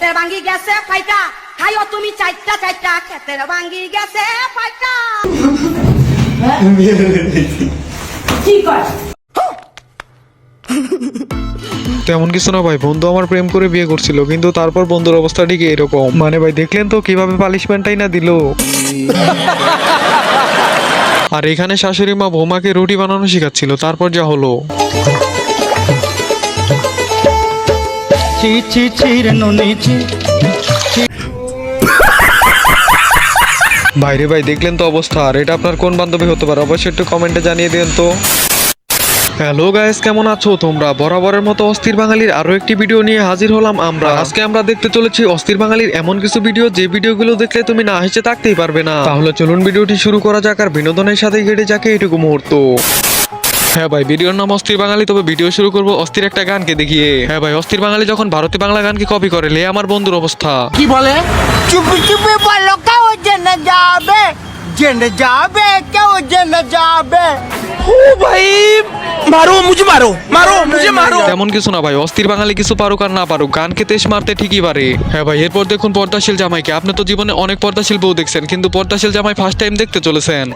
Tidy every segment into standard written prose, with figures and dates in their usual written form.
ক্ষেতের ভাঙ্গি গেছে ফাইটা খাইও তুমি চারটা চারটা ক্ষেতের ভাঙ্গি গেছে ফাইটা কি কয় তেমন কিছু না ভাই, বন্ধু আমার প্রেম করে বিয়ে করছিল, কিন্তু তারপর বন্ধুর অবস্থা ঠিক এরকম। মানে ভাই দেখলেন তো কিভাবে পানিশমেন্টটাই না দিল। আর এখানে শাশুড়ি মা বৌমাকে রুটি বানানো শেখাচ্ছিল, তারপর যা হলো। ভাইরে ভাই দেখলেন তো অবস্থা। আর এটা আপনার কোন বান্ধবী হতে পারে অবশ্যই একটু কমেন্টে জানিয়ে দেন তো। হ্যালো গাইস, কেমন আছো তোমরা? বরাবরের মতো অস্থির বাঙালির আরো একটি ভিডিও নিয়ে হাজির হলাম আমরা। আজকে আমরা দেখতে চলেছি অস্থির বাঙালির এমন কিছু ভিডিও, যে ভিডিওগুলো দেখলে তুমি না হেসে থাকতেই পারবে না। তাহলে চলুন ভিডিওটি শুরু করা যাক, আর বিনোদনের সাথে কেটে যাকে এটুকু মুহূর্ত। হ্যাঁ ভাই, ভিডিওর নাম অস্থির বাঙালি, তবে ভিডিও শুরু করবো অস্থির একটা গানকে দেখিয়ে। হ্যাঁ ভাই, অস্থির বাঙালি যখন ভারতীয় বাংলা গানকে কপি করে, লে আমার বন্ধুর অবস্থা কি বলে? চুপি চুপি বলো কেউ জেনে যাবে, জেনে যাবে, কেউ জেনে যাবে। ও ভাই মারো মুঝে, মারো মারো মুঝে, মারো। তেমন কিছু না ভাই, অস্থির বাঙালি কিছু পারুক আর না পারুক, গানকে তেজ মারতে ঠিকই পারে। হ্যাঁ ভাই, এরপর দেখুন পর্দাশীল জামাইকে। আপনি তো জীবনে অনেক পর্দাশীল বউ দেখছেন, কিন্তু পর্দাশীল জামাই ফার্স্ট টাইম দেখতে চলেছেন।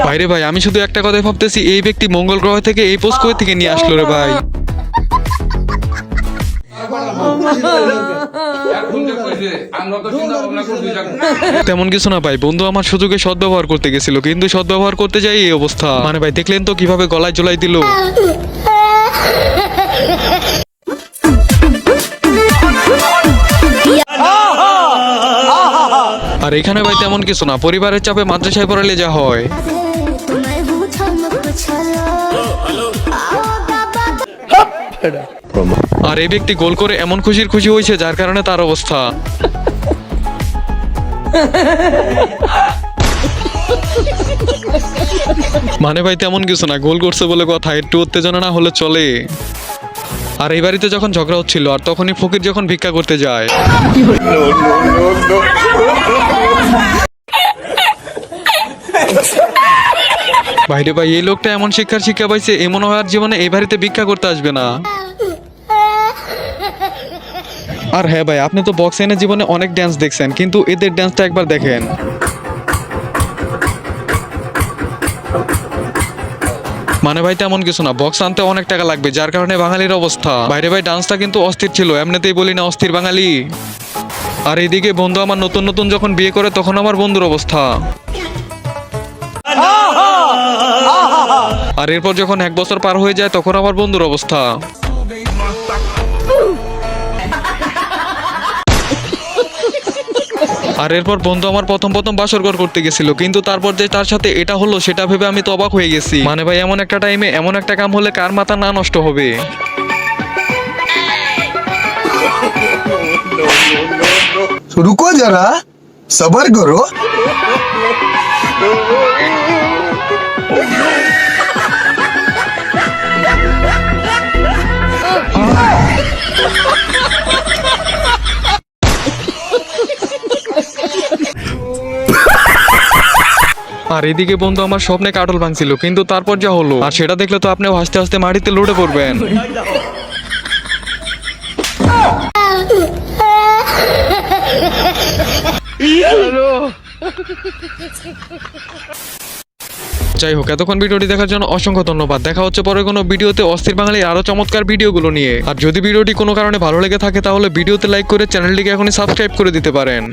ভাইরে ভাই, আমি শুধু একটা কথাই ভাবতেছি, এই ব্যক্তি মঙ্গল গ্রহ থেকে এই পোস্ট কই থেকে নিয়ে আসলো রে ভাই। তেমন কিছু না ভাই, বন্ধু আমার সুযোগে সদ্ব্যবহার করতে গেছিল, কিন্তু সদ্ব্যবহার করতে যাই এই অবস্থা। মানে ভাই দেখলেন তো কিভাবে গলায় জলাই দিল। আর এখানে ভাই তেমন কিছু না, পরিবারের চাপে মাদ্রাসায় পড়ালে যা হয়। আর এই ব্যক্তি গোল করে এমন খুশি হয়েছে, যার কারণে তার অবস্থা। মানে ভাই তেমন কিছু না, গোল করছে বলে কথা, একটু উত্তেজনা না হলে চলে। আর এই বাড়িতে যখন ঝগড়া হচ্ছিল, আর তখনই ফকির যখন ভিক্ষা করতে যায়। ভাইরে ভাই, এই লোকটা এমন শিক্ষা পাইছে, এমন হয় আর জীবনে এই বাড়িতে ভিক্ষা করতে আসবে না। আর হ্যাঁ ভাই, আপনি তো বক্স এনে জীবনে অনেক ড্যান্স দেখছেন, কিন্তু এদের ড্যান্সটা একবার দেখেন। মানে ভাই তেমন কিছু না, বক্স আনতে অনেক টাকা লাগবে, যার কারণে বাঙালির অবস্থা। বাইরে ভাই ডান্সটা কিন্তু অস্থির ছিল, এমনিতেই বলি না অস্থির বাঙালি। আর এইদিকে বন্ধু আমার নতুন নতুন যখন বিয়ে করে, তখন আমার বন্ধুর অবস্থা। আর এরপর যখন 1 বছর পার হয়ে যায়, তখন আমার বন্ধুর অবস্থা। আর এরপর বন্ধু আমার প্রথম বাসরঘর করতে গেছিল, কিন্তু তারপর যে তার সাথে এটা হলো, সেটা ভেবে আমি তো অবাক হয়ে গেছি। মানে ভাই এমন একটা টাইমে এমন একটা কাম হলে কার মাথা না নষ্ট হবে। रुको जरा, सबर करो। আর এদিকে বন্ধু আমার স্বপ্নে কাটল ভাঙছিল, কিন্তু তারপর যা হলো, আর সেটা দেখলে তো আপনিও হাসতে হাসতে মাটিতে লুটে পড়বেন। যাই হোক, এতক্ষণ ভিডিওটি দেখার জন্য অসংখ্য ধন্যবাদ। দেখা হচ্ছে পরে কোনো ভিডিওতে অস্থির বাঙালির আরো চমৎকার ভিডিওগুলো নিয়ে। আর যদি ভিডিওটি কোনো কারণে ভালো লেগে থাকে, তাহলে ভিডিওতে লাইক করে চ্যানেলটিকে এখনই সাবস্ক্রাইব করে দিতে পারেন।